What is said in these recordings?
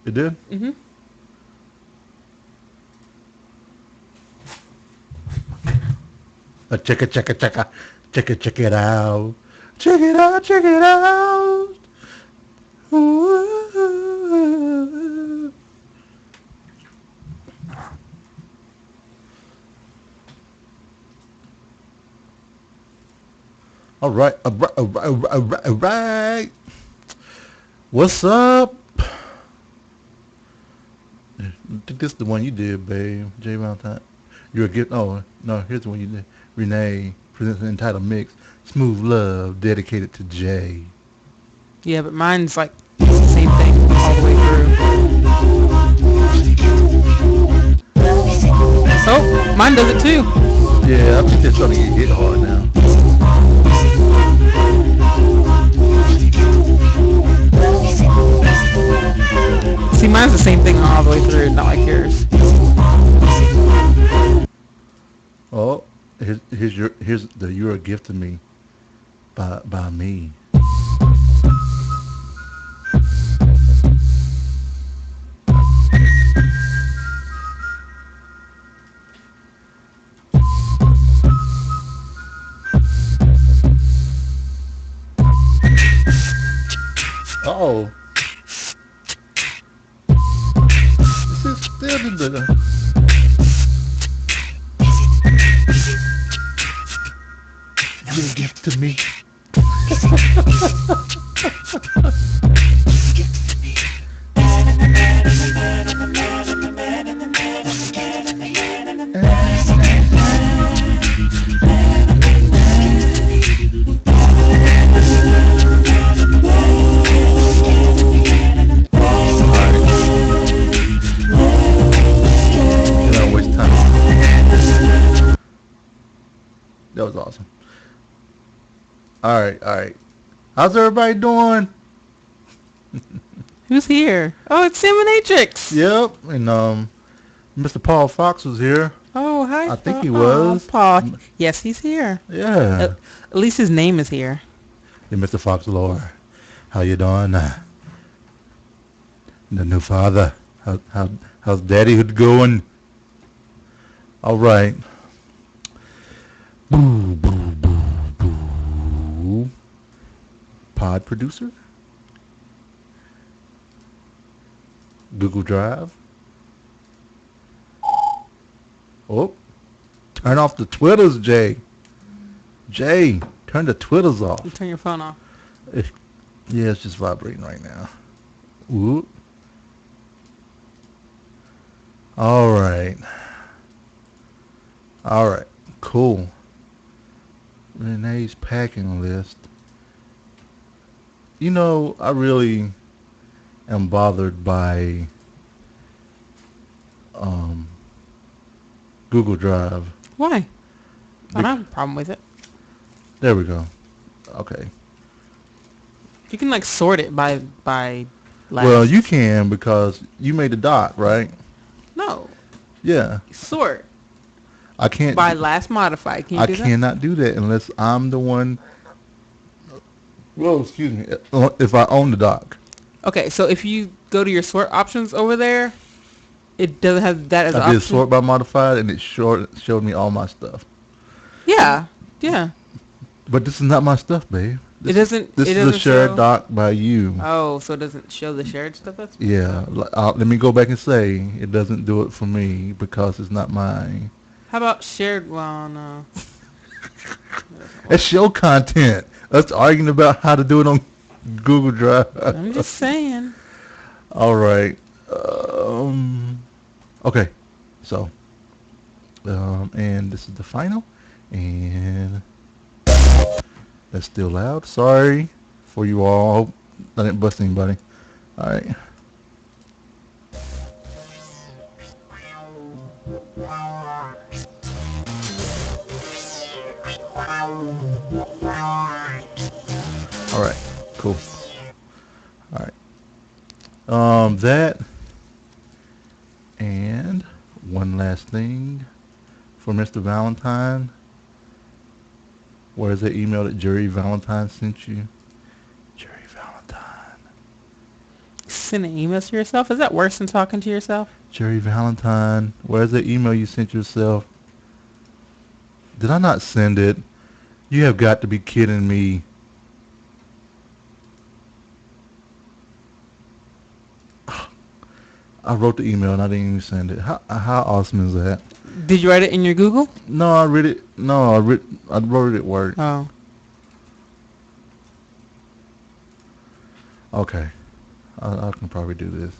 It did? Mm-hmm. Check it, check it, check it, check it, check it out. Check it out, check it out. Ooh. All right, all right, all right, all right, all right. What's up? I think this is the one you did, babe. J Valentine. You're a gift. Oh, no, here's the one you did. Renee presents an entitled mix. Smooth Love, dedicated to Jay. Yeah, but mine's like the same thing all the way through. Oh, mine does it too. Yeah, I think they're starting to get hit hard now. See, mine's the same thing all the way through, not like yours. Oh, here's the You're a Gift to Me by me. Uh-oh. This is still the You're a gift to me. That was awesome. All right, all right. How's everybody doing? Who's here? Oh, it's Simulatrix. Yep, and Mr. Paul Fox was here. Oh, hi. I think he Oh, was. Paul. Yes, he's here. Yeah. At least his name is here. Hey, Mr. Fox Lore, how you doing? The new father. How's Daddy going? All right. Boo, boo, boo, boo. Pod producer? Google Drive? Oh, turn off the Twitters, Jay. Jay, turn the Twitters off. You turn your phone off. Yeah, it's just vibrating right now. Ooh. All right. All right. Cool. Renee's packing list. You know, I really am bothered by Google Drive. Why? I don't have a problem with it. There we go. Okay. You can like sort it by last. Well, you can because you made a doc, right? No. Yeah. Sort I can't. by last modified. Can you I do that? cannot do that unless I'm the one. Well, excuse me. If I own the doc. Okay, so if you go to your sort options over there, it doesn't have that as an I did option. sort by modified, and it showed me all my stuff. Yeah, yeah. But this is not my stuff, babe. It doesn't. This it is doesn't a shared show. doc by you. Oh, so it doesn't show the shared stuff. That's Yeah. Let me go back and say it doesn't do it for me because it's not mine. How about shared? Well, no. It's your content. Us arguing about how to do it on Google Drive. I'm just saying. All right. Okay. So, and this is the final, and that's still loud. Sorry for you all. Hope I didn't bust anybody. All right. All right. Cool. All right. That and one last thing for Mr. Valentine. Where's the email that Jerry Valentine sent you? Jerry Valentine. send an email to yourself? Is that worse than talking to yourself? Jerry Valentine, where's the email you sent yourself? Did I not send it? You have got to be kidding me. I wrote the email and I didn't even send it. How awesome is that? Did you write it in your Google? No, I read it. No, I wrote it at work. Oh. Okay. I can probably do this.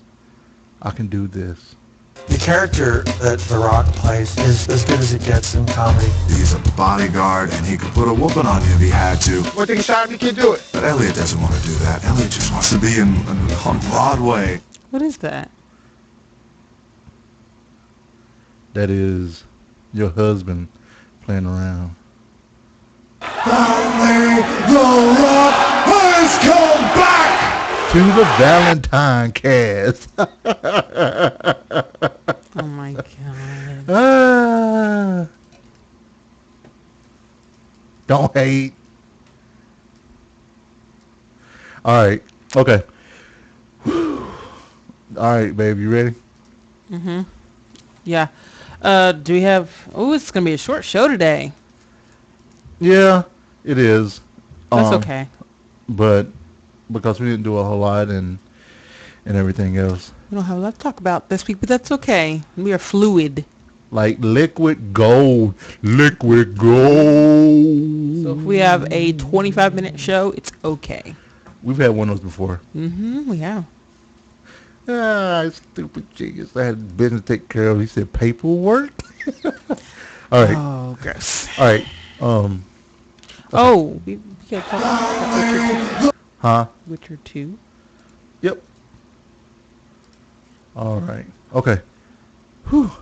I can do this. The character that The Rock plays is as good as it gets in comedy. He's a bodyguard, and he could put a whooping on you if he had to. One thing shot, you can't do it. But Elliot doesn't want to do that. Elliot just wants to be on Broadway. What is that? That is your husband playing around. Finally, The Rock has come back! To the ValentineCast. Oh my god. Don't hate. Alright. Okay. Alright, babe. You ready? Mm-hmm. Yeah. Do we have... Oh, it's going to be a short show today. Yeah, it is. That's okay. But because we didn't do a whole lot and everything else. We don't have a lot to talk about this week, but that's okay. We are fluid. Like liquid gold. Liquid gold. So if we have a 25-minute show, it's okay. We've had one of those before. Mm-hmm, we have. Stupid genius. I had business to take care of. He said paperwork. All right. Oh, gross. All right. Oh, we got to talk about Witcher 2. Huh? Witcher 2. Yep. All right. Okay. Whew.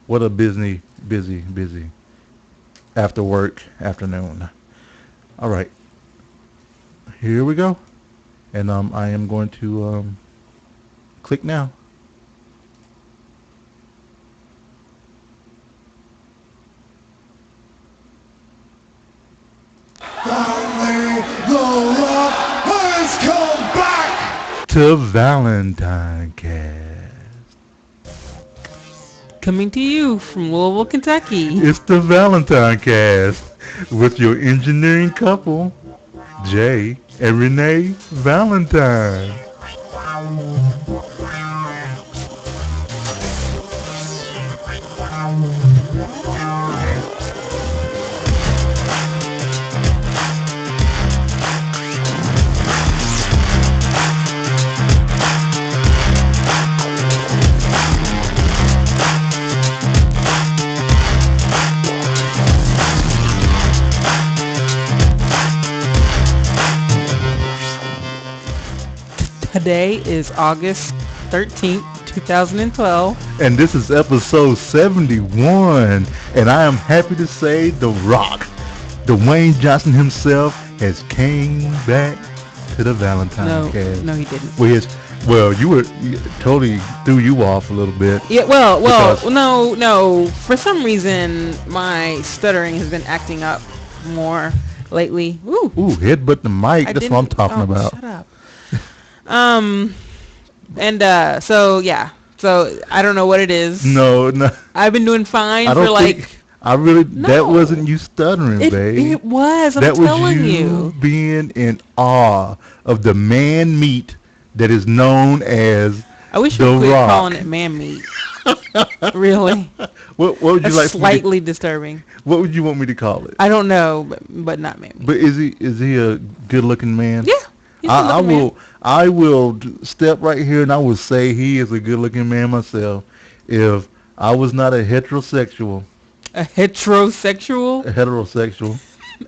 What a busy after work afternoon. All right. Here we go. And I am going to click now. Finally, The Rock has come back! To ValentineCast. Coming to you from Louisville, Kentucky. It's the ValentineCast with your engineering couple, Jay and Renee Valentine. Today is August 13th, 2012. And this is episode 71. And I am happy to say The Rock, Dwayne Johnson himself, has came back to the ValentineCast. No, he didn't. Well, you totally threw you off a little bit. Yeah, well, no. For some reason, my stuttering has been acting up more lately. Ooh, headbutt the mic. That's what I'm talking about. Shut up. So yeah. So I don't know what it is. No. I've been doing fine I don't for think, that wasn't you stuttering, babe. It was. I'm that telling was you being in awe of the man meat that is known as I wish The we quit Rock. calling it man meat. Really? What would you That's like? slightly disturbing. What would you want me to call it? I don't know, but not man meat. But is he a good-looking man? Yeah. I will step right here and I will say he is a good-looking man myself. If I was not a heterosexual. A heterosexual? A heterosexual.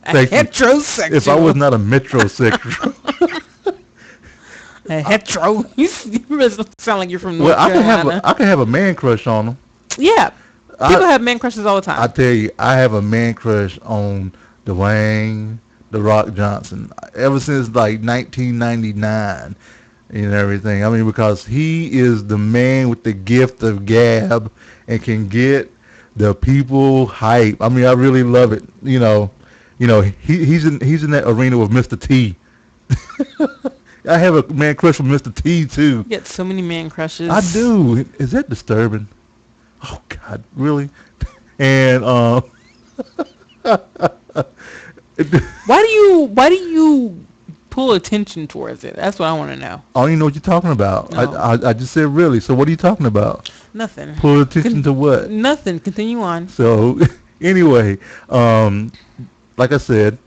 Heterosexual. If I was not a metrosexual. A hetero. You sound like you're from North Well, Carolina. I can have a man crush on him. Yeah. People have man crushes all the time. I tell you, I have a man crush on Dwayne The Rock Johnson ever since like 1999 and everything. I mean, because he is the man with the gift of gab and can get the people hype. I mean, I really love it. He's in that arena with Mr. T. I have a man crush for Mr. T too. You get so many man crushes. I do. Is that disturbing? Oh God, really? And Why do you pull attention towards it? That's what I want to know. I don't even know what you're talking about. No. I just said really. So what are you talking about? Nothing. Pull attention to what? Nothing. Continue on. So anyway, like I said,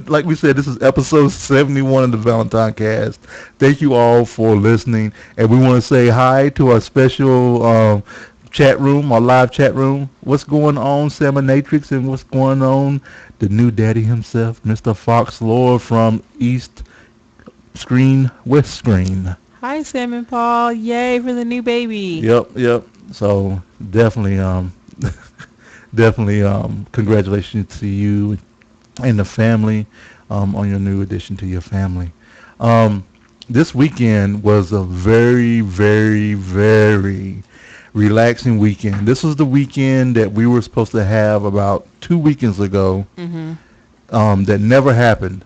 like we said, this is episode 71 of the ValentineCast. Thank you all for listening, and we want to say hi to our special chat room, our live chat room. What's going on, Salmonatrix, and what's going on, the new daddy himself, Mr. Fox Lord from East Screen, West Screen. Hi, Sam and Paul. Yay for the new baby. Yep. So definitely, congratulations to you and the family on your new addition to your family. This weekend was a very, very, very relaxing weekend. This was the weekend that we were supposed to have about 2 weekends ago. That never happened.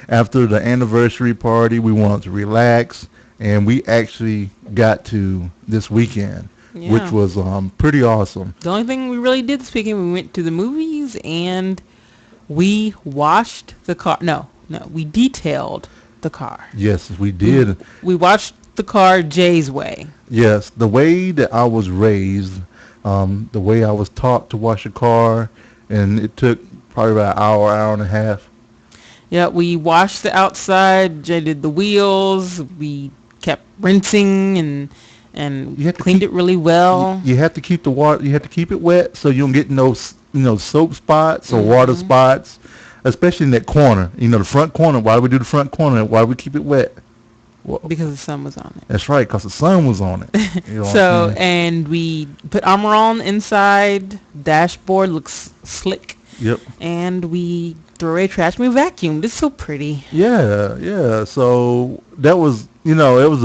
After the anniversary party, we wanted to relax, and we actually got to this weekend, which was pretty awesome. The only thing we really did this weekend, we went to the movies and we washed the car. No, we detailed the car. Yes, we did. We washed the car Jay's way. Yes, the way that I was raised, the way I was taught to wash a car, and it took probably about an hour and a half. Yeah, we washed the outside. Jay did the wheels. We kept rinsing and cleaned it really well. You have to keep the water. You have to keep it wet so you don't get no soap spots or water spots, especially in that corner. The front corner. Why do we do the front corner? Why do we keep it wet? Well, because the sun was on it. That's right, because the sun was on it. So, and we put Armor on inside. Dashboard looks slick. Yep. And we throw away trash. We vacuumed. It's so pretty. Yeah. So that was, it was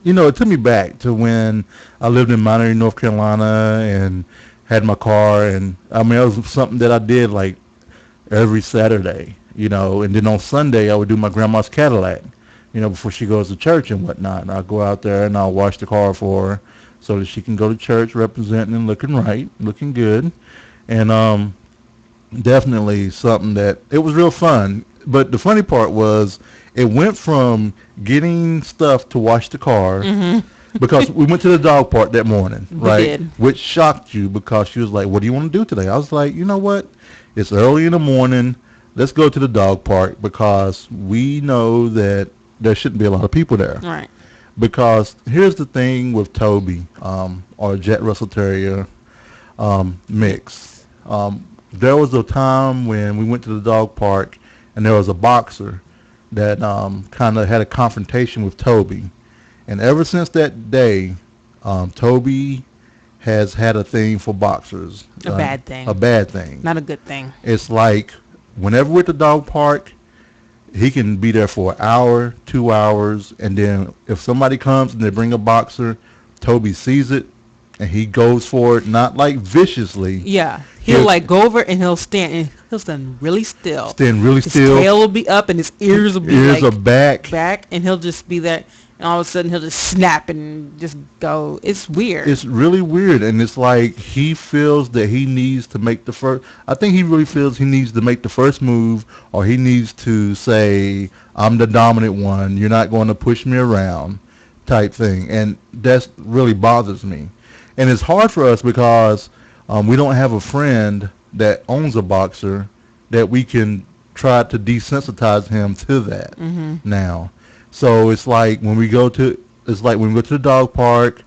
it took me back to when I lived in Monterey, North Carolina, and had my car, and I mean, it was something that I did like every Saturday, and then on Sunday I would do my grandma's Cadillac, before she goes to church and whatnot. And I'll go out there and I'll wash the car for her so that she can go to church representing and looking right, looking good. And definitely something that it was real fun. But the funny part was it went from getting stuff to wash the car because we went to the dog park that morning, right? We did. Which shocked you because she was like, "What do you want to do today?" I was like, "You know what? It's early in the morning. Let's go to the dog park because we know that there shouldn't be a lot of people there." Right. Because here's the thing with Toby, or Jack Russell Terrier mix. There was a time when we went to the dog park and there was a boxer that kind of had a confrontation with Toby. And ever since that day, Toby has had a thing for boxers. A bad thing. A bad thing. Not a good thing. It's like whenever we're at the dog park, he can be there for an hour, 2 hours, and then if somebody comes and they bring a boxer, Toby sees it and he goes for it, not like viciously. Yeah. He'll like go over and he'll stand really still. His tail will be up and his ears will be ears are back, and he'll just be there. And all of a sudden he'll just snap and just go. It's weird. It's really weird, and it's like he feels that he needs to make the first. I think he really feels he needs to make the first move, or he needs to say, "I'm the dominant one. You're not going to push me around," type thing, and that really bothers me. And it's hard for us because we don't have a friend that owns a boxer that we can try to desensitize him to that now. So it's like when we go to the dog park,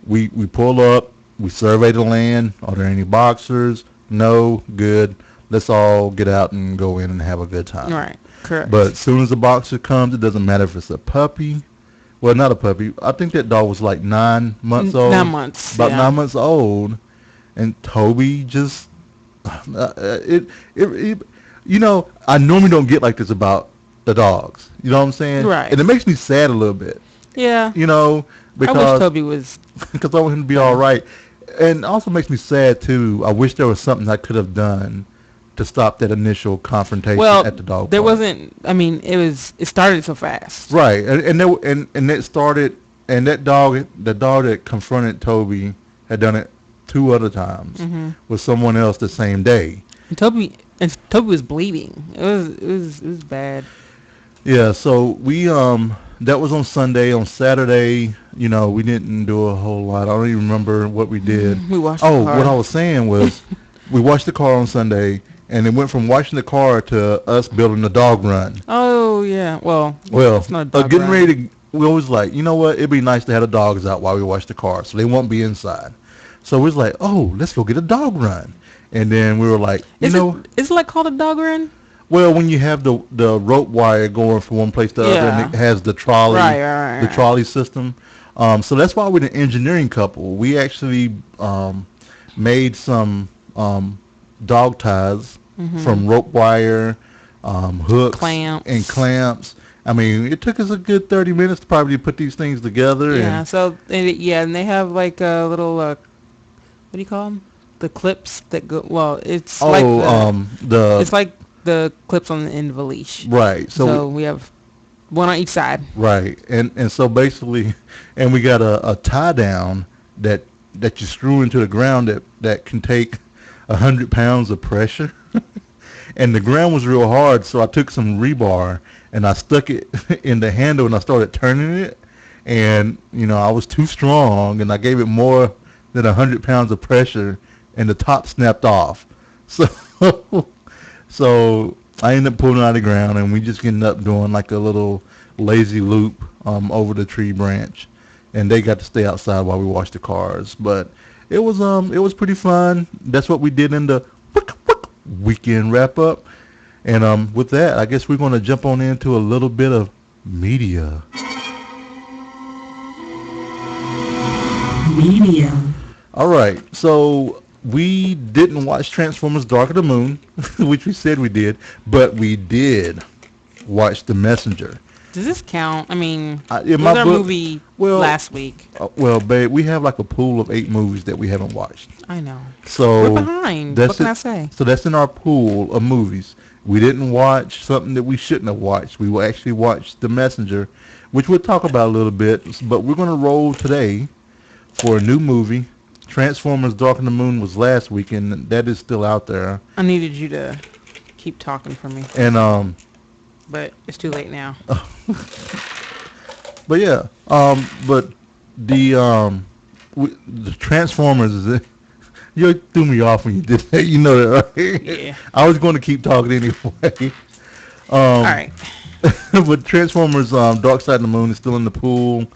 we pull up, we survey the land. Are there any boxers? No, good. Let's all get out and go in and have a good time. Right, correct. But as soon as the boxer comes, it doesn't matter if it's a puppy. Well, not a puppy. I think that dog was like 9 months old. 9 months. About 9 months old, and Toby just I normally don't get like this about the dogs. You know what I'm saying? Right. And it makes me sad a little bit. Yeah. Because I wish Toby was. Because I want him to be all right, and it also makes me sad too. I wish there was something I could have done to stop that initial confrontation Well, at the dog there park. wasn't. I mean, it started so fast. Right, and it started, and the dog that confronted Toby had done it 2 other times with someone else the same day. And Toby was bleeding. It was bad. Yeah, so we that was on Sunday. On Saturday, we didn't do a whole lot. I don't even remember what we did. We washed Oh, the car. what I was saying was we washed the car on Sunday, and it went from washing the car to us building the dog run. Oh yeah. Well, Well, it's not a dog getting run. ready to, we always like, you know what? It'd be nice to have the dogs out while we wash the car, so they won't be inside. So we was like, oh, let's go get a dog run. And then we were like, Is it like called a dog run? well, when you have the rope wire going from one place to the other, and it has the trolley, Right. the trolley system. So that's why we're the engineering couple. We actually made some dog ties from rope wire, hooks, and clamps. I mean, it took us a good 30 minutes to probably put these things together. Yeah. And So and they have like a little what do you call them? The clips that go. Well, it's like it's like the clips on the end of a leash. right. So we have one on each side. Right, and so basically, and we got a tie down that you screw into the ground that can take 100 pounds of pressure, and the ground was real hard. So I took some rebar and I stuck it in the handle and I started turning it, and I was too strong and I gave it more than 100 pounds of pressure, and the top snapped off. So so I ended up pulling it out of the ground, and we just ended up doing like a little lazy loop over the tree branch, and they got to stay outside while we washed the cars. But it was pretty fun. That's what we did in the weekend wrap up. And with that, I guess we're going to jump on into a little bit of media. All right, so we didn't watch Transformers: Dark of the Moon, which we said we did, but we did watch The Messenger. Does this count? I mean, in was my our book- movie well- last week? Well, babe, we have like a pool of 8 movies that we haven't watched. I know. So We're behind. What can I say? So that's in our pool of movies. We didn't watch something that we shouldn't have watched. We will actually watch The Messenger, which we'll talk about a little bit. But we're going to roll today for a new movie. Transformers: Dark of the Moon was last week, and that is still out there. I needed you to keep talking for me, And but it's too late now. but yeah, but the Transformers is it. You threw me off when you did that. You know that, right? Yeah. I was going to keep talking anyway. All right. But Transformers: Dark Side of the Moon is still in the pool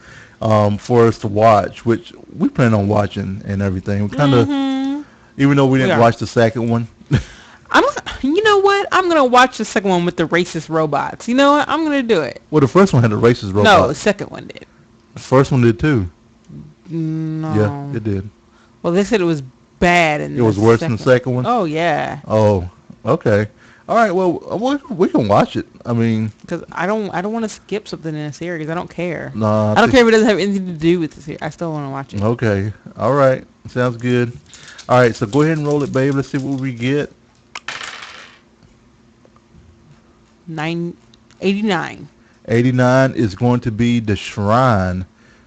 for us to watch, which we plan on watching and everything. We kind of, even though we didn't watch the second one. You know what? I'm gonna watch the second one with the racist robots. You know what? I'm gonna do it. Well, the first one had a racist robot. No, the second one did. The first one did too. No. Yeah, it did. Well, they said it was bad. And It was worse than the second one? Oh yeah. Oh, okay. All right. Well, we can watch it. I mean, Because I don't want to skip something in a series. I don't care. no. I don't care if it doesn't have anything to do with the series. I still want to watch it. Okay. All right. Sounds good. All right. So go ahead and roll it, babe. Let's see what we get. 89. 89 is going to be The Shrine.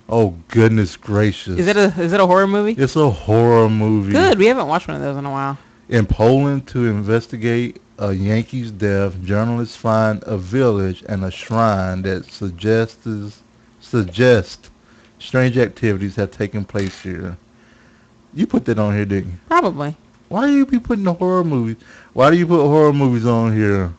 Oh, goodness gracious. Is it a horror movie? It's a horror movie. Good. We haven't watched one of those in a while. In Poland, to investigate a Yankee's death, journalists find a village and a shrine that suggests strange activities have taken place here. You put that on here, didn't you? Probably. Why do you be putting the horror movies? Why do you put horror movies on here?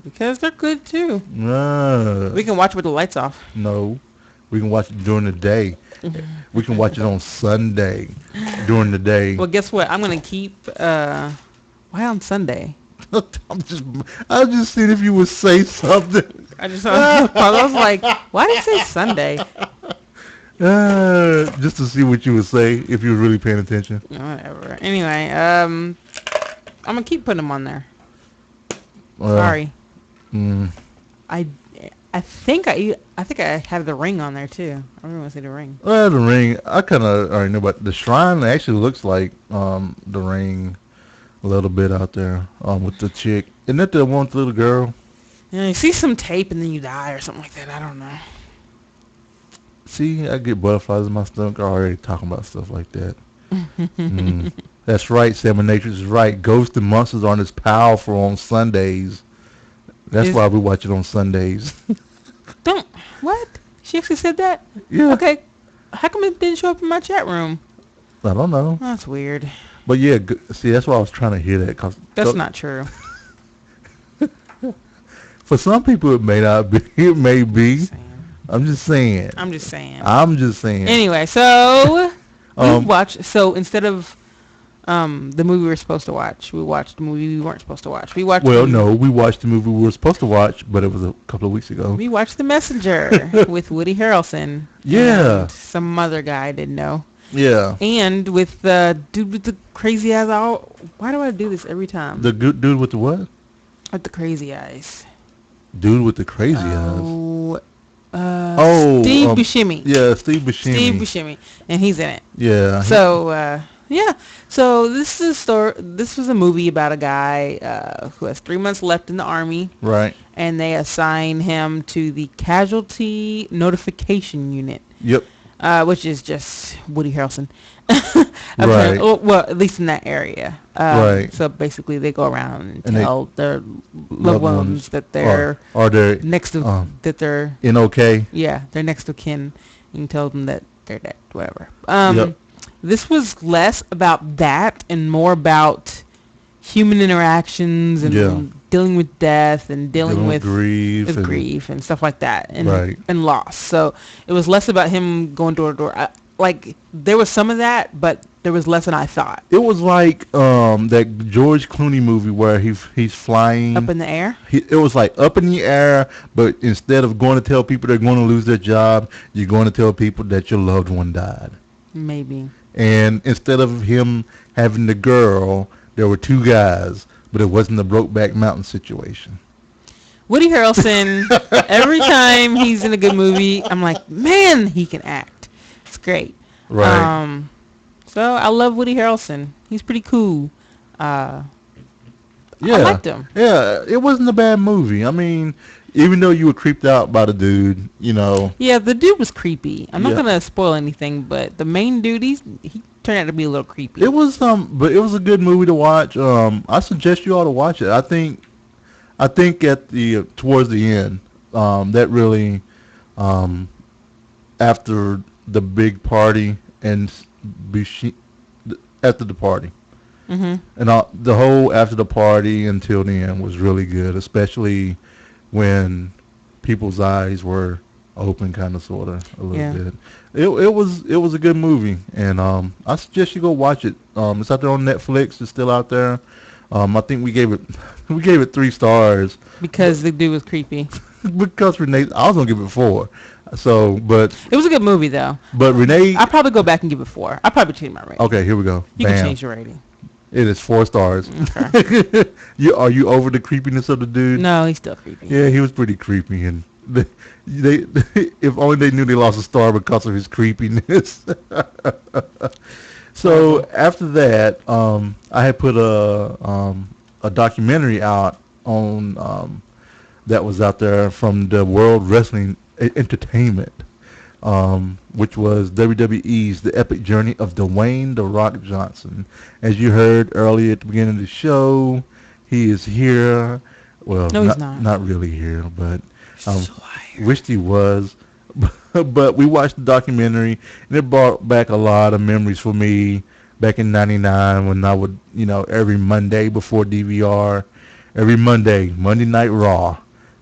Because they're good too. No. We can watch it with the lights off. No. We can watch it during the day. We can watch it on Sunday during the day. Well, guess what? I'm gonna keep. Why on Sunday? I'm just seeing if you would say something. I was like, why did it say Sunday? Just to see what you would say if you were really paying attention. Whatever. Anyway, I'm gonna keep putting them on there. Sorry. I think I have the ring on there too. I really want to see the ring. Well, the ring, I kind of already know, but the shrine actually looks like the ring. a little bit out there with the chick. Isn't that the one with the little girl? Yeah, you see some tape and then you die or something like that. I don't know. See, I get butterflies in my stomach already talking about stuff like that. That's right, Seven Natures is right. Ghosts and monsters aren't as powerful on Sundays. That's why we watch it on Sundays. Don't. What? She actually said that? Yeah. Okay. How come it didn't show up in my chat room? I don't know. That's weird. But yeah, see, that's why I was trying to hear that. That's not true. For some people, it may not be. It may be. I'm just saying. I'm just saying. Anyway, so we watched. So instead of the movie we were supposed to watch, we watched the movie we weren't supposed to watch. We watched. Well, no, we watched the movie we were supposed to watch, but it was a couple of weeks ago. We watched The Messenger with Woody Harrelson. Yeah. And some other guy I didn't know. Yeah. And with the dude with the crazy eyes. Why do I do this every time? The good dude with the what? With the crazy eyes. Dude with the crazy eyes. Steve Buscemi. Yeah, Steve Buscemi. Steve Buscemi, and he's in it. Yeah. So yeah. So this is a story. This was a movie about a guy who has 3 months left in the army. Right. And they assign him to the Casualty Notification Unit. Yep. Which is just Woody Harrelson. Right. Well, at least in that area. Right. So basically, they go around and tell their loved ones that they're next to that they're in okay. Yeah, they're next to kin. You can tell them that they're dead. Whatever. Yep. This was less about that and more about human interactions and dealing with death and dealing with grief and stuff like that and loss. So it was less about him going door to door. Like there was some of that, but there was less than I thought. It was like that George Clooney movie where he's flying up in the air. It was like up in the air, but instead of going to tell people they're going to lose their job, you're going to tell people that your loved one died. Maybe. And instead of him having the girl, there were two guys, but it wasn't the Brokeback Mountain situation. Woody Harrelson, every time he's in a good movie, I'm like, man, he can act. It's great. Right. So I love Woody Harrelson. He's pretty cool. I liked him. Yeah, it wasn't a bad movie. I mean, even though you were creeped out by the dude, you know. Yeah, the dude was creepy. I'm not gonna spoil anything, but the main dude, he turned out to be a little creepy. It was but it was a good movie to watch. I suggest you all to watch it. I think at the towards the end, that really, after the big party and after the party. Mm-hmm. And the whole after the party until the end was really good, especially when people's eyes were open, kind of, sort of, a little bit. It was a good movie, and I suggest you go watch it. It's out there on Netflix. It's still out there. I think we gave it 3 stars because the dude was creepy. Because Renee, I was gonna give it 4. So, but it was a good movie though. But Renee, I'll probably go back and give it 4. I'll probably change my rating. Okay, here we go. You can change your rating. It is 4 stars. Okay. Are you over the creepiness of the dude? No, he's still creepy. Yeah, he was pretty creepy, and they if only they knew they lost a star because of his creepiness. So after that, I had put a documentary out on that was out there from the World Wrestling Entertainment, which was WWE's The Epic Journey of Dwayne "The Rock" Johnson. As you heard earlier at the beginning of the show, he is here. Well, no, he's not. Not really here, but wished he was. But we watched the documentary, and it brought back a lot of memories for me back in '99 when I would, every Monday before DVR, every Monday Night Raw,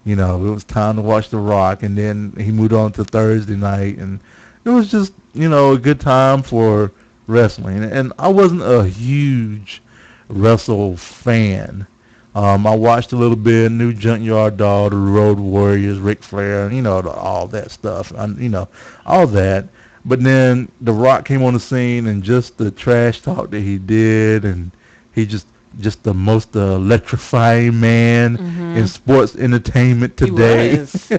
it was time to watch The Rock, and then he moved on to Thursday night, and it was just, a good time for wrestling. And I wasn't a huge wrestle fan. I watched a little bit, New Junkyard Dog, the Road Warriors, Ric Flair, all that stuff, all that. But then The Rock came on the scene, and just the trash talk that he did, and he just the most electrifying man in sports entertainment today. He was.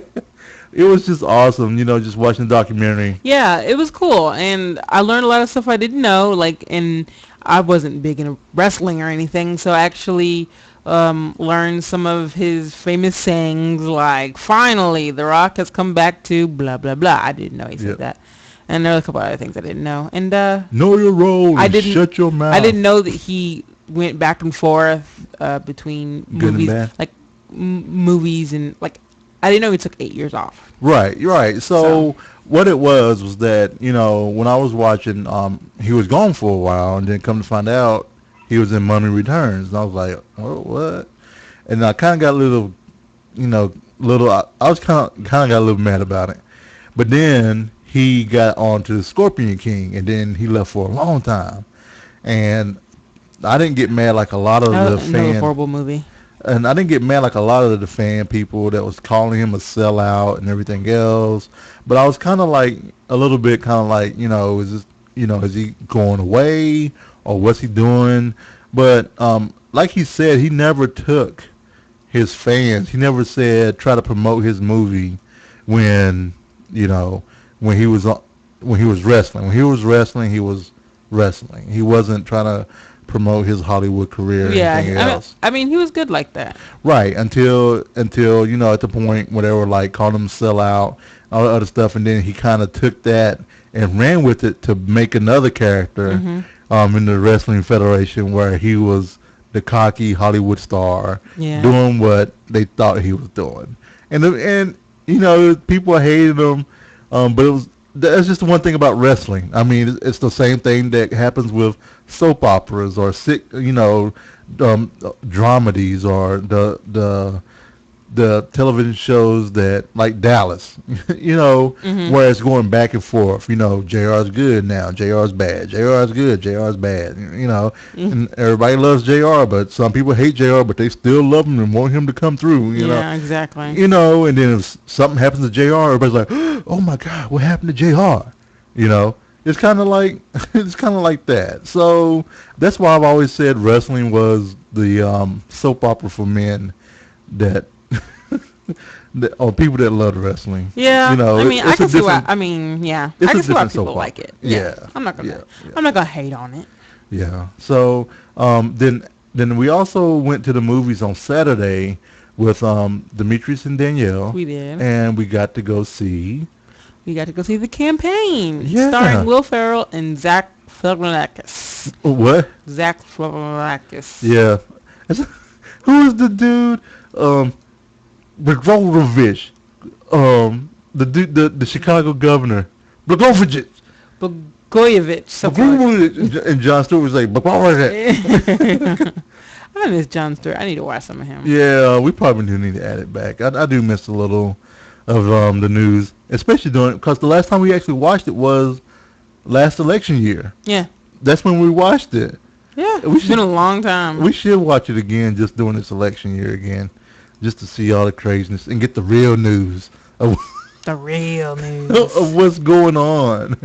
It was just awesome, just watching the documentary. Yeah, it was cool, and I learned a lot of stuff I didn't know, and I wasn't big into wrestling or anything, so I actually learned some of his famous sayings like, "Finally, The Rock has come back to blah blah blah." I didn't know he said that, and there were a couple other things I didn't know. And know your role. And shut your mouth. I didn't know that he went back and forth between Good movies, and bad. like movies, and like I didn't know he took 8 years off. Right. So what it was that, you know, when I was watching, he was gone for a while, and then come to find out he was in Money Returns, and I was like, oh, what? And I kind of got a little, you know, I was kind of got a little mad about it. But then he got on to Scorpion King, and then he left for a long time. And I didn't get mad like a lot of the fans. Another horrible movie. And I didn't get mad like a lot of the fan people that was calling him a sellout and everything else. But I was kind of like, a little bit kind of like, you know, is he going away or what's he doing? But like he said, he never took his fans. He never said try to promote his movie when, you know, when he was wrestling. When he was wrestling, he was wrestling. He wasn't trying to promote his Hollywood career or anything else. I mean, he was good like that. Right, until you know, at the point where they were like calling him sellout, all the other stuff, and then he kind of took that and ran with it to make another character in the Wrestling Federation, where he was the cocky Hollywood star doing what they thought he was doing, and you know, people hated him, but that's just the one thing about wrestling. I mean, it's the same thing that happens with soap operas or dramedies, or the television shows that like Dallas, you know, where it's going back and forth. You know, JR's good now, JR's bad, JR's good, JR's bad. You know, and everybody loves JR, but some people hate JR, but they still love him and want him to come through. You know? Yeah, exactly. You know, and then if something happens to JR, everybody's like, "Oh my God, what happened to JR?" You know, it's kind of like that. So that's why I've always said wrestling was the soap opera for men that. Or people that love wrestling. Yeah, you know, I mean, I can see why. I mean, yeah, I can see why people like it. Yeah, I'm not gonna hate on it. Yeah. So then we also went to the movies on Saturday with Demetrius and Danielle. We did, and we got to go see. We got to go see The Campaign, starring Will Ferrell and Zach Galifianakis. What? Zach Galifianakis. Yeah. Who is the dude? Blagojevich, the Chicago governor, Blagojevich, and Jon Stewart was like, Blagojevich. I miss Jon Stewart. I need to watch some of him. Yeah, we probably do need to add it back. I do miss a little of the news, especially because the last time we actually watched it was last election year. Yeah, that's when we watched it. Yeah, it's been a long time. We should watch it again, just during this election year again. Just to see all the craziness and get the real news of of what's going on.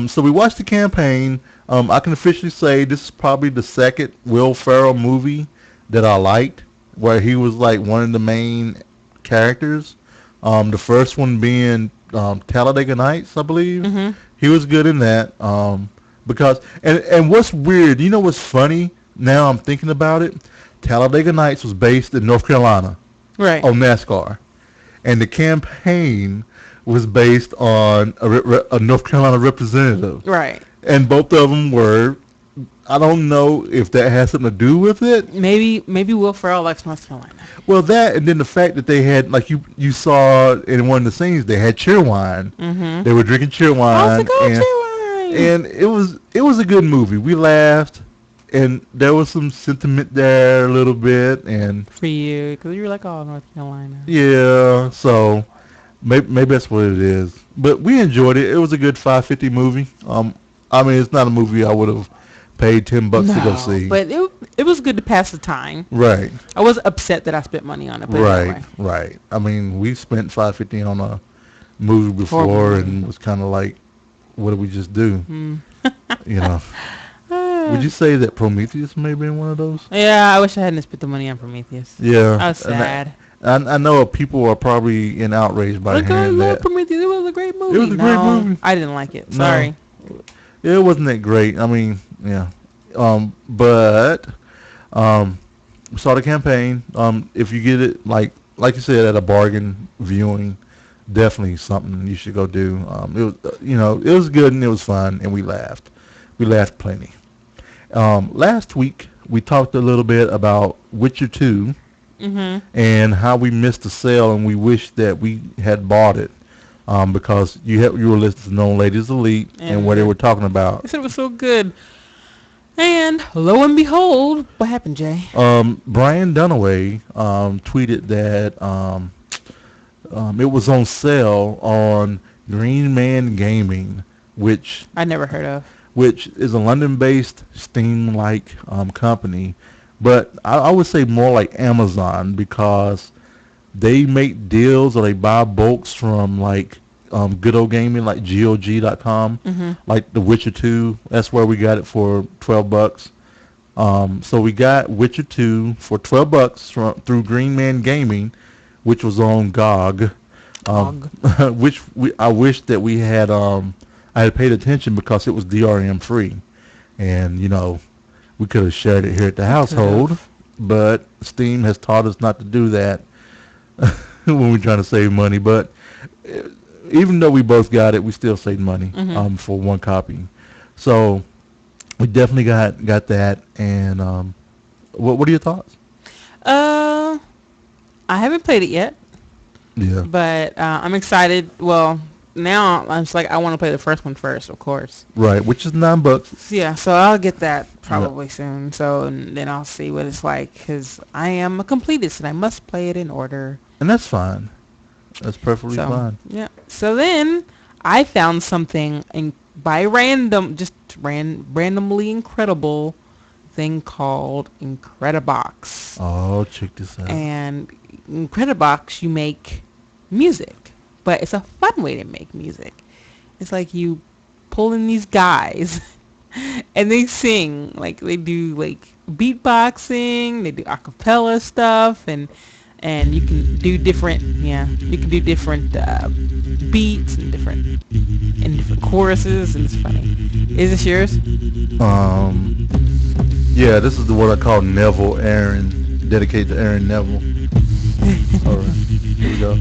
So we watched The Campaign. I can officially say this is probably the second Will Ferrell movie that I liked, where he was like one of the main characters. The first one being Talladega Nights, I believe. He was good in that. Because and what's weird, you know what's funny? Now I'm thinking about it. Talladega Nights was based in North Carolina, right? On NASCAR, and The Campaign was based on a North Carolina representative, right? And both of them were. I don't know if that has something to do with it. Maybe Will Ferrell likes North Carolina. Well, that, and then the fact that they had, like you saw in one of the scenes, they had cheerwine. They were drinking cheerwine. I was like, cheerwine. And it was a good movie. We laughed. And there was some sentiment there a little bit, and for you, because you were like, "Oh, North Carolina." Yeah, so maybe that's what it is. But we enjoyed it. It was a good $5.50 movie. I mean, it's not a movie I would have paid $10 to go see. But it was good to pass the time. Right. I was upset that I spent money on it. But Right. I mean, we spent $5.50 on a movie before, and was kind of like, what did we just do? You know. Would you say that Prometheus may have been one of those? Yeah, I wish I hadn't spent the money on Prometheus. Yeah. I was sad. I know people are probably in outrage by hearing that. Prometheus. It was a great movie. It was a great movie. I didn't like it. Sorry. It wasn't that great. I mean, yeah. But saw the campaign. If you get it, like you said, at a bargain viewing, definitely something you should go do. It was, it was good and it was fun, and we laughed. We laughed plenty. Last week we talked a little bit about Witcher 2 and how we missed the sale, and we wish that we had bought it. Because you were listening to No Ladies Elite and what they were talking about. They said it was so good. And lo and behold, what happened, Jay? Brian Dunaway tweeted that it was on sale on Green Man Gaming, which I never heard of. Which is a London-based Steam-like company, but I would say more like Amazon, because they make deals or they buy bulks from like good old gaming, like GOG.com, like The Witcher 2. That's where we got it for $12. So we got Witcher 2 for $12 through Green Man Gaming, which was on GOG. Which I wish that we had I had paid attention, because it was DRM free, and we could have shared it here at the household, but Steam has taught us not to do that. When we're trying to save money, but even though we both got it, we still saved money for one copy. So we definitely got that. And what are your thoughts? I haven't played it yet. Yeah. But I'm excited. Well, now I'm just like, I want to play the first one first, of course. Right, which is $9. Yeah, so I'll get that probably soon. So and then I'll see what it's like, because I am a completist and I must play it in order. And that's fine. That's perfectly fine. Yeah. So then I found something randomly incredible thing called Incredibox. Oh, check this out. And Incredibox, you make music, but it's a fun way to make music. It's like you pull in these guys and they sing, like they do like beatboxing, they do a cappella stuff, and you can do different beats and different choruses, and it's funny. Is this yours? Yeah, this is the one I call Neville Aaron, dedicated to Aaron Neville. All right, here we go.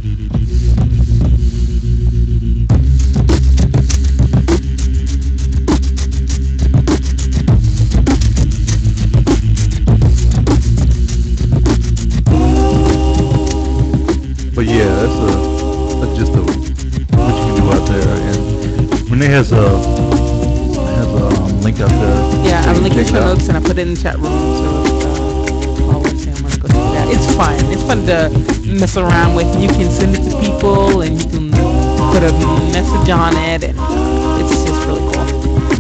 But yeah, that's just what you can do out there. And Renee has a link out there. Yeah, I'm linking show notes and I put it in the chat room, so always I'm gonna go through that. It's fun. It's fun to mess around with. You can send it to people and you can put a message on it, and it's just really cool.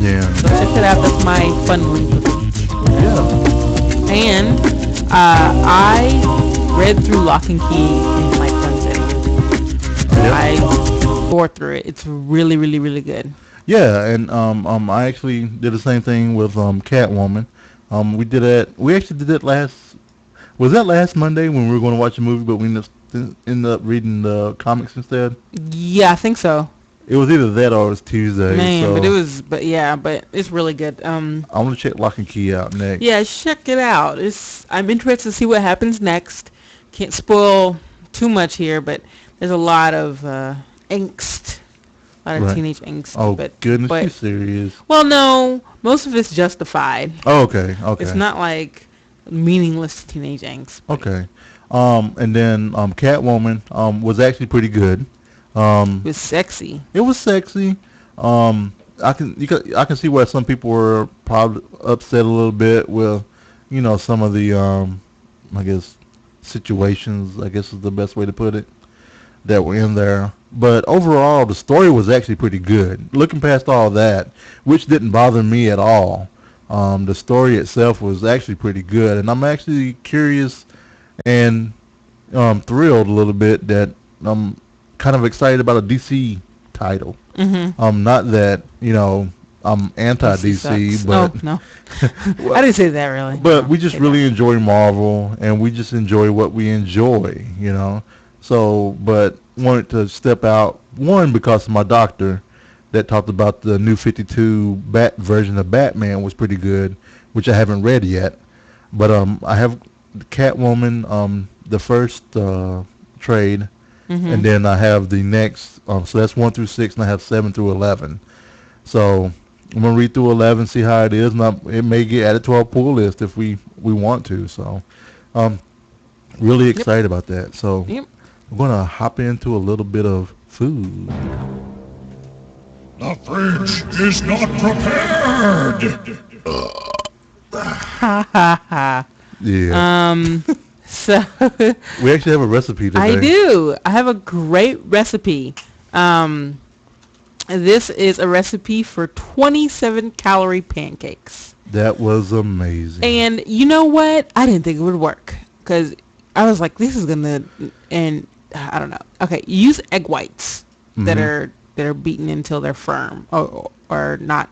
Yeah. So check it out. That's my fun link of the week. Yeah. And I read through Locke and Key in my friend's city. Yep. I bore through it. It's really, really, really good. Yeah, and I actually did the same thing with Catwoman. We did that. We actually did it last Monday when we were going to watch a movie, but we ended up reading the comics instead. Yeah, I think so. It was either that or it was Tuesday. Man, so but it's really good. I want to check Locke and Key out next. Yeah, check it out. I'm interested to see what happens next. Can't spoil too much here, but there's a lot of angst. A lot of teenage angst. Oh, goodness, you serious? Well, no. Most of it's justified. Oh, okay. It's not like meaningless teenage angst. Okay. And then Catwoman was actually pretty good. It was sexy. It was sexy. I can see why some people were probably upset a little bit with, some of the I guess situations, I guess is the best way to put it, that were in there. But overall, the story was actually pretty good. Looking past all that, which didn't bother me at all, the story itself was actually pretty good. And I'm actually curious and thrilled a little bit that I'm kind of excited about a DC title. Mm-hmm. Not that, I'm anti-DC, but... Oh, no. I didn't say that, really. But we just really enjoy Marvel, and we just enjoy what we enjoy, So, but wanted to step out, one, because of my doctor that talked about the new 52 version of Batman was pretty good, which I haven't read yet. But I have Catwoman, the first trade, and then I have the next. So that's 1 through 6, and I have 7 through 11. So I'm gonna read through 11, see how it is, and it may get added to our pull list if we want to. So, really excited about that. So we're gonna hop into a little bit of food. The fridge is not prepared. Ha ha ha. Yeah. So We actually have a recipe today. I do. I have a great recipe. This is a recipe for 27 calorie pancakes. That was amazing. And you know what? I didn't think it would work because I was like, this is gonna, and I don't know. Okay, use egg whites that are beaten until they're firm or not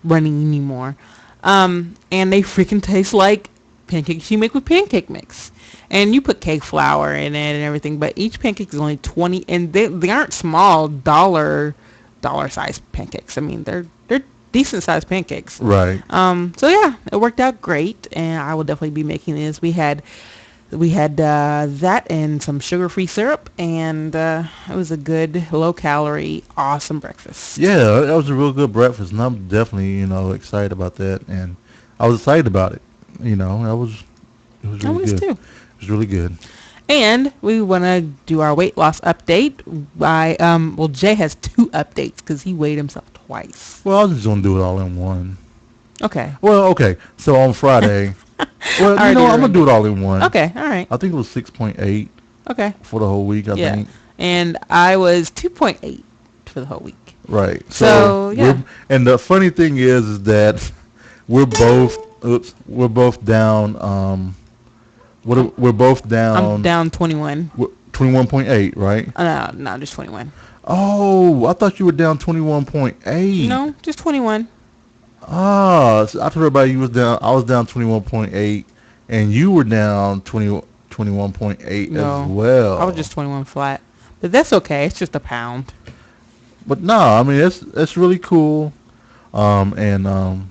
running anymore. And they freaking taste like pancakes you make with pancake mix. And you put cake flour in it and everything, but each pancake is only 20, and they aren't small dollar size pancakes. I mean, they're decent sized pancakes. Right. So yeah, it worked out great, and I will definitely be making this. We had that and some sugar-free syrup, and it was a good, low-calorie, awesome breakfast. Yeah, that was a real good breakfast, and I'm definitely, excited about that, and I was excited about it. It was really good. Too. It was really good. And we want to do our weight loss update. Jay has 2 updates because he weighed himself twice. Well, I was just going to do it all in one. Okay. Well, okay. So on Friday, I'm going to do it all in one. Okay, all right. I think it was 6.8 Okay. for the whole week, I think. And I was 2.8 for the whole week. Right. So yeah. And the funny thing is that we're both down. We're both down. I'm down 21. 21.8, right? No, just 21. Oh, I thought you were down 21.8. No, just 21. So I told everybody you was down. I was down 21.8, and you were down 21.8 as well. I was just 21 flat, but that's okay. It's just a pound. But no, I mean it's really cool, Yeah,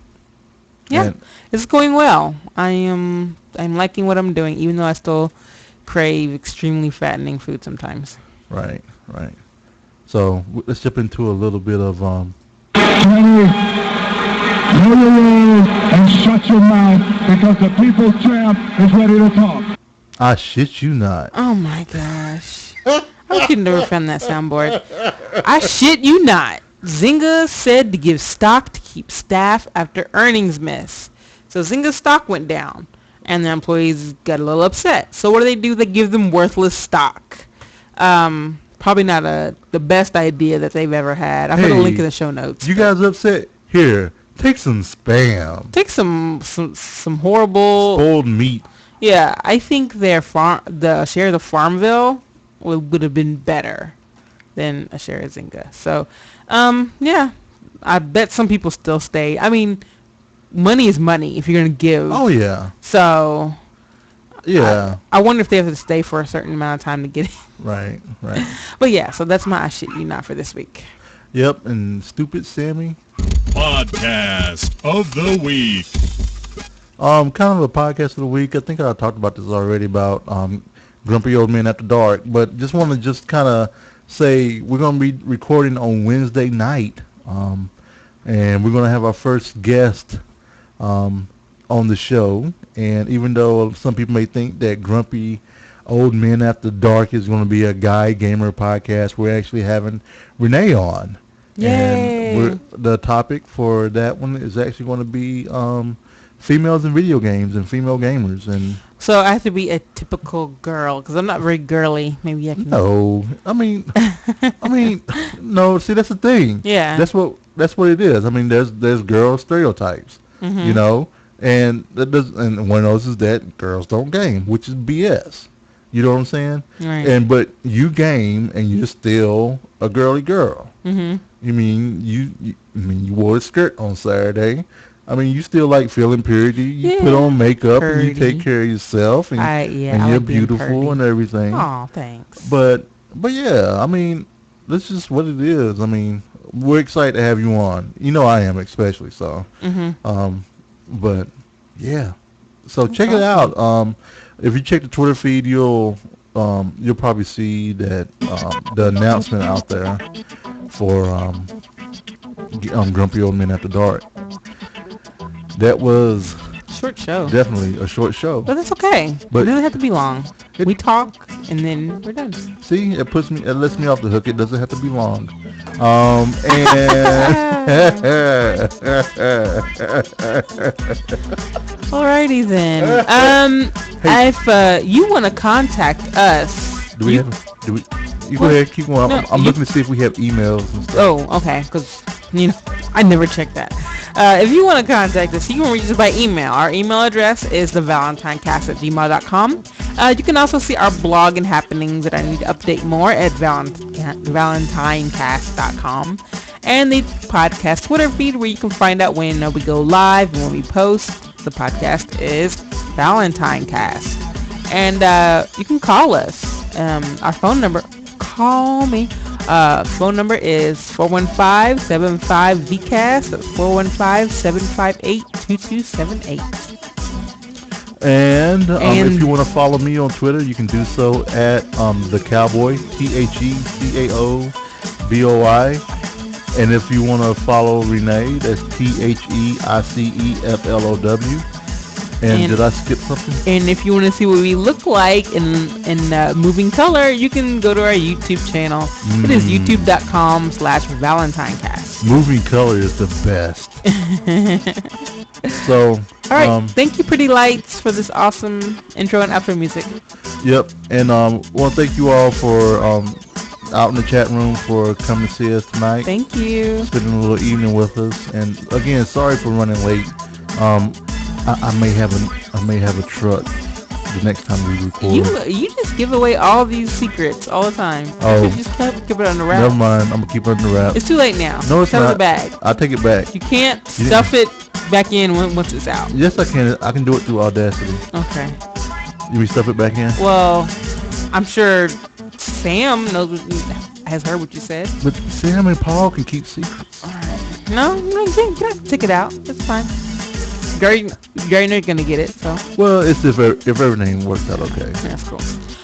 it's going well. I'm liking what I'm doing, even though I still crave extremely fattening food sometimes. Right. So let's jump into a little bit of And shut your mouth because the people's champ is ready to talk. I shit you not. Oh my gosh. I could never find that soundboard. I shit you not. Zynga said to give stock to keep staff after earnings miss. So Zynga's stock went down, and the employees got a little upset. So what do? They give them worthless stock. Probably not the best idea that they've ever had. I put a link in the show notes. You guys upset? Here, take some spam. Take some horrible spoiled meat. Yeah, I think the shares of Farmville would have been better than a share of Zynga. So, yeah, I bet some people still stay. I mean, money is money if you're gonna give. Oh yeah. So. Yeah. I wonder if they have to stay for a certain amount of time to get it. Right. But yeah, so that's my I shit you not for this week. Yep, and Stupid Sammy. Podcast of the week. Kind of a podcast of the week. I think I talked about this already about Grumpy Old Men After Dark, but just want to kind of say we're going to be recording on Wednesday night, and we're going to have our first guest on the show. And even though some people may think that Grumpy Old Men After Dark is going to be a guy gamer podcast, we're actually having Renee on. Yay! And the topic for that one is actually going to be females in video games and female gamers. And so I have to be a typical girl because I'm not very girly. Maybe I can. No, I mean, no. See, that's the thing. Yeah. That's what it is. I mean, there's girl stereotypes, and that does, and one of those is that girls don't game, which is BS. You know what I'm saying? Right. But you game and you're still a girly girl. Mm-hmm. You mean you wore a skirt on Saturday. I mean, you still like feeling purity. You put on makeup and you take care of yourself, and you're beautiful and everything. Oh, thanks. But yeah, I mean, that's just what it is. I mean, we're excited to have you on. You know, I am especially so. But yeah, so That's check it awesome. out. If you check the Twitter feed, you'll probably see that the announcement out there for Grumpy Old Men After Dark. That was Short show. definitely a short show, But that's okay. It but doesn't have to be long. it, We talk and then we're done. see, it lets me off the hook. It doesn't have to be long. And Alrighty then. hey, If you want to contact us, do we have? Do we? You go ahead, keep going. No, I'm you- looking to see if we have emails and stuff. Oh, okay. Because I never check that. If you want to contact us, you can reach us by email. Our email address is thevalentinecast@gmail.com. You can also see our blog and happenings that I need to update more at ValentineCast.com. And the podcast Twitter feed where you can find out when we go live and when we post. The podcast is ValentineCast. And you can call us. Our phone number, call me. Phone number is 415-75-VCAST. That's 415-758-2278. And if you want to follow me on Twitter, you can do so at the Cowboy, TheCowboy. And if you want to follow Renee, that's TheIceFlow. And did I skip something? And if you want to see what we look like in moving color, you can go to our YouTube channel. It is youtube.com/ValentineCast. Moving color is the best. So, all right. Thank you, Pretty Lights, for this awesome intro and outro music. Yep. And want to thank you all for out in the chat room for coming to see us tonight. Thank you. Spending a little evening with us. And again, sorry for running late. I may have a truck the next time we record. You just give away all these secrets all the time. Oh. You just keep it on the wrap. Never mind. I'm gonna keep it under wrap. It's too late now. No, it's Tell not. the bag. I take it back. You can't stuff it back in once it's out. Yes, I can. I can do it through Audacity. Okay. You mean stuff it back in? Well, I'm sure Sam has heard what you said. But Sam and Paul can keep secrets. All right. No, you can take it out. It's fine. Gary know you're gonna get it, so. Well, it's if everything works out okay. That's cool.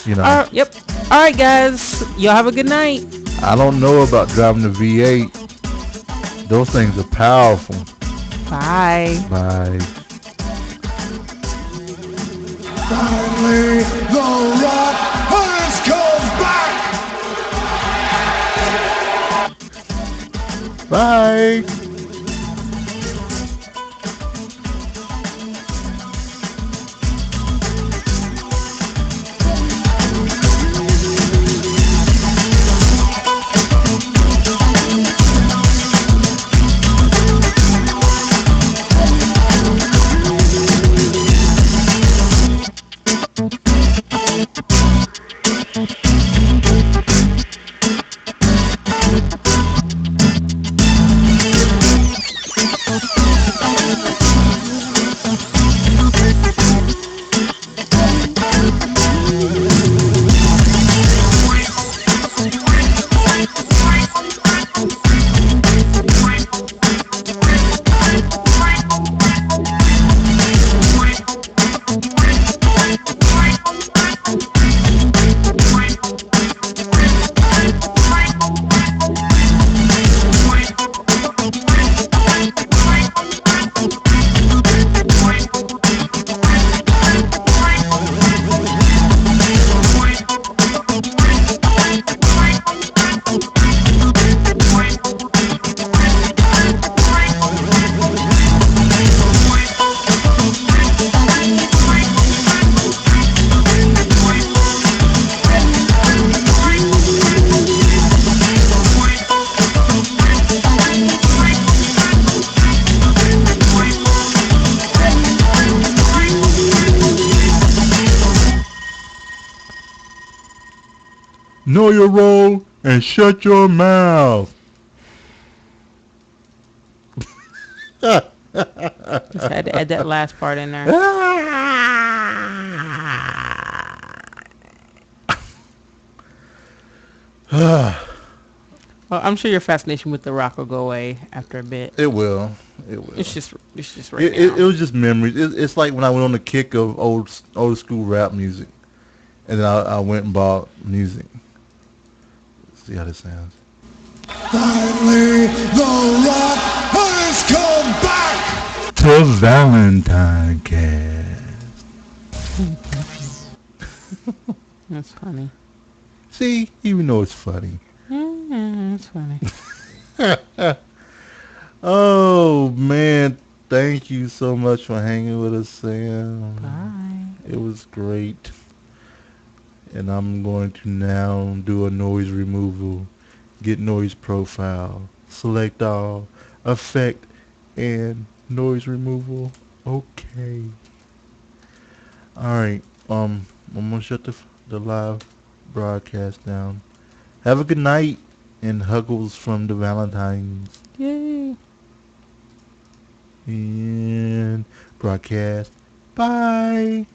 You know. Yep. All right, guys. Y'all have a good night. I don't know about driving the V8. Those things are powerful. Bye. Bye. Finally, The Rock has come back! Bye. Know your role and shut your mouth. Just had to add that last part in there. Well, I'm sure your fascination with The Rock will go away after a bit. It will. It will. It's just It's just right now. It was just memories. It's like when I went on the kick of old school rap music, and then I went and bought music. Let's see how this sounds. Finally, The Rock has come back To ValentineCast. That's funny. See, even though it's funny. That's funny. Oh man, thank you so much for hanging with us, Sam. Bye. It was great. And I'm going to now do a noise removal, get noise profile, select all, effect, and noise removal. Okay. Alright, I'm gonna shut the live broadcast down. Have a good night and huggles from the Valentines. Yay. And broadcast. Bye.